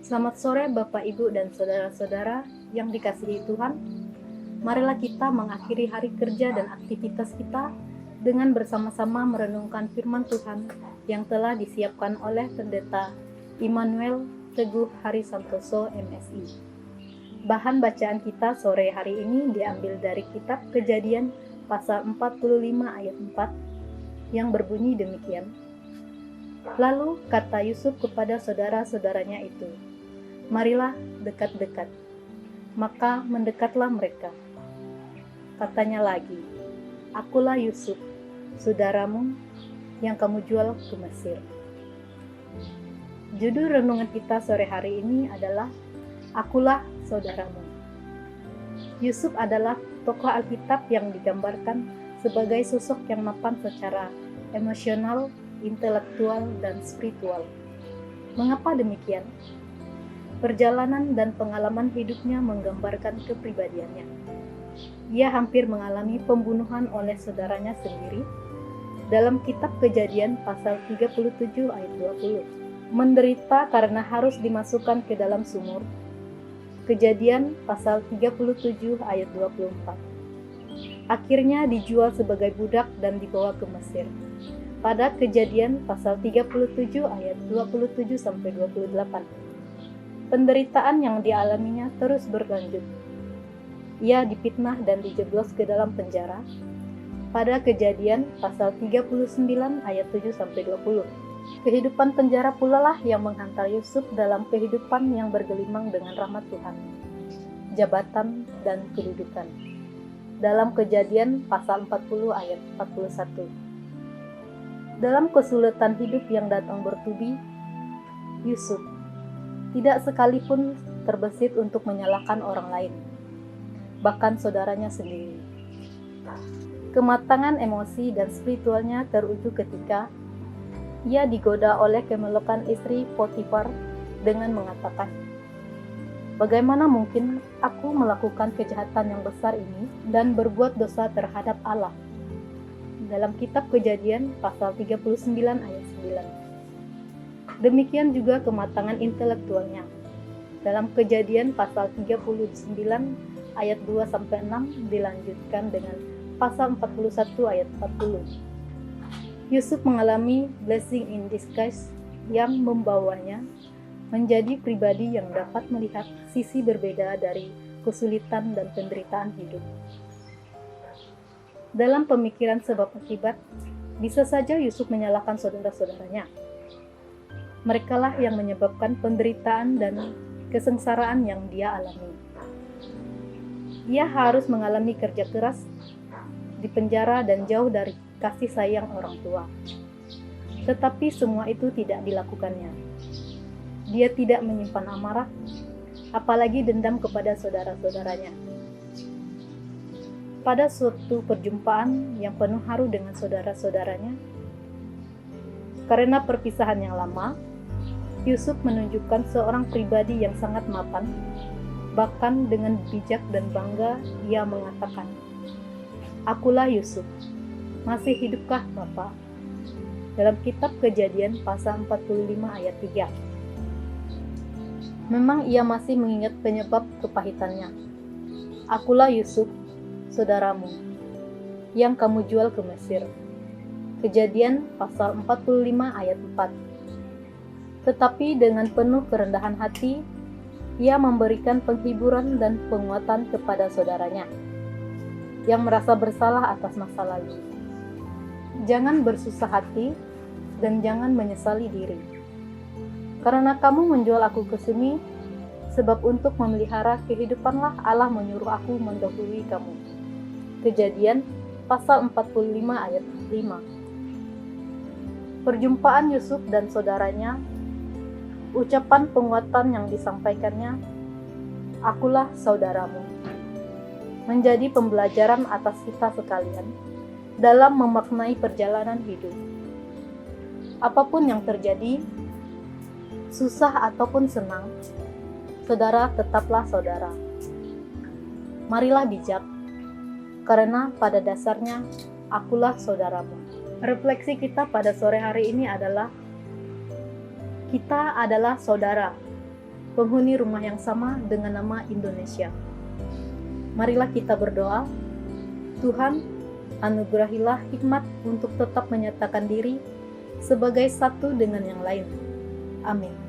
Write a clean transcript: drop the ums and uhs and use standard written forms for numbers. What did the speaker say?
Selamat sore Bapak, Ibu, dan saudara-saudara yang dikasihi Tuhan. Marilah kita mengakhiri hari kerja dan aktivitas kita dengan bersama-sama merenungkan firman Tuhan yang telah disiapkan oleh Pendeta Immanuel Teguh Hari Santoso, MSI. Bahan bacaan kita sore hari ini diambil dari kitab Kejadian pasal 45 ayat 4 yang berbunyi demikian. Lalu kata Yusuf kepada saudara-saudaranya itu, "Marilah dekat-dekat." Maka mendekatlah mereka. Katanya lagi, "Akulah Yusuf, saudaramu yang kamu jual ke Mesir." Judul renungan kita sore hari ini adalah Akulah Saudaramu. Yusuf adalah tokoh Alkitab yang digambarkan sebagai sosok yang mapan secara emosional, intelektual, dan spiritual. Mengapa demikian? Perjalanan dan pengalaman hidupnya menggambarkan kepribadiannya. Ia hampir mengalami pembunuhan oleh saudaranya sendiri dalam kitab Kejadian pasal 37 ayat 20. Menderita karena harus dimasukkan ke dalam sumur. Kejadian pasal 37 ayat 24. Akhirnya dijual sebagai budak dan dibawa ke Mesir. Pada Kejadian pasal 37 ayat 27-28. Penderitaan yang dialaminya terus berlanjut. Ia difitnah dan dijeblos ke dalam penjara. Pada Kejadian pasal 39 ayat 7-20. Kehidupan penjara pula lah yang menghantar Yusuf dalam kehidupan yang bergelimang dengan rahmat Tuhan, jabatan, dan kedudukan. Dalam Kejadian pasal 40 ayat 41. Dalam kesulitan hidup yang datang bertubi, Yusuf tidak sekalipun terbesit untuk menyalahkan orang lain, bahkan saudaranya sendiri. Kematangan emosi dan spiritualnya teruji ketika ia digoda oleh kemelokan istri Potifar dengan mengatakan, "Bagaimana mungkin aku melakukan kejahatan yang besar ini dan berbuat dosa terhadap Allah?" Dalam kitab Kejadian pasal 39 ayat 9. Demikian juga kematangan intelektualnya. Dalam Kejadian pasal 39 ayat 2-6 dilanjutkan dengan pasal 41 ayat 40. Yusuf mengalami blessing in disguise yang membawanya menjadi pribadi yang dapat melihat sisi berbeda dari kesulitan dan penderitaan hidup. Dalam pemikiran sebab akibat, bisa saja Yusuf menyalahkan saudara-saudaranya. Merekalah yang menyebabkan penderitaan dan kesengsaraan yang dia alami. Ia harus mengalami kerja keras, dipenjara, dan jauh dari kasih sayang orang tua. Tetapi semua itu tidak dilakukannya. Dia tidak menyimpan amarah, apalagi dendam kepada saudara-saudaranya. Pada suatu perjumpaan yang penuh haru dengan saudara-saudaranya, karena perpisahan yang lama, Yusuf menunjukkan seorang pribadi yang sangat mapan. Bahkan dengan bijak dan bangga, ia mengatakan, "Akulah Yusuf. Masih hidupkah Bapak?" Dalam kitab Kejadian pasal 45 ayat 3. Memang ia masih mengingat penyebab kepahitannya. "Akulah Yusuf, saudaramu, yang kamu jual ke Mesir." Kejadian pasal 45 ayat 4. Tetapi dengan penuh kerendahan hati, ia memberikan penghiburan dan penguatan kepada saudaranya yang merasa bersalah atas masa lalu. "Jangan bersusah hati dan jangan menyesali diri. Karena kamu menjual aku ke sini, sebab untuk memelihara kehidupanlah Allah menyuruh aku mendahului kamu." Kejadian pasal 45 ayat 5. Perjumpaan Yusuf dan saudaranya, ucapan penguatan yang disampaikannya, "Akulah saudaramu," menjadi pembelajaran atas kita sekalian dalam memaknai perjalanan hidup. Apapun yang terjadi, susah ataupun senang, saudara tetaplah saudara. Marilah bijak, karena pada dasarnya akulah saudaramu. Refleksi kita pada sore hari ini adalah kita adalah saudara. penghuni rumah yang sama dengan nama Indonesia. Marilah kita berdoa, Tuhan, anugerahilah hikmat untuk tetap menyatakan diri sebagai satu dengan yang lain. Amin.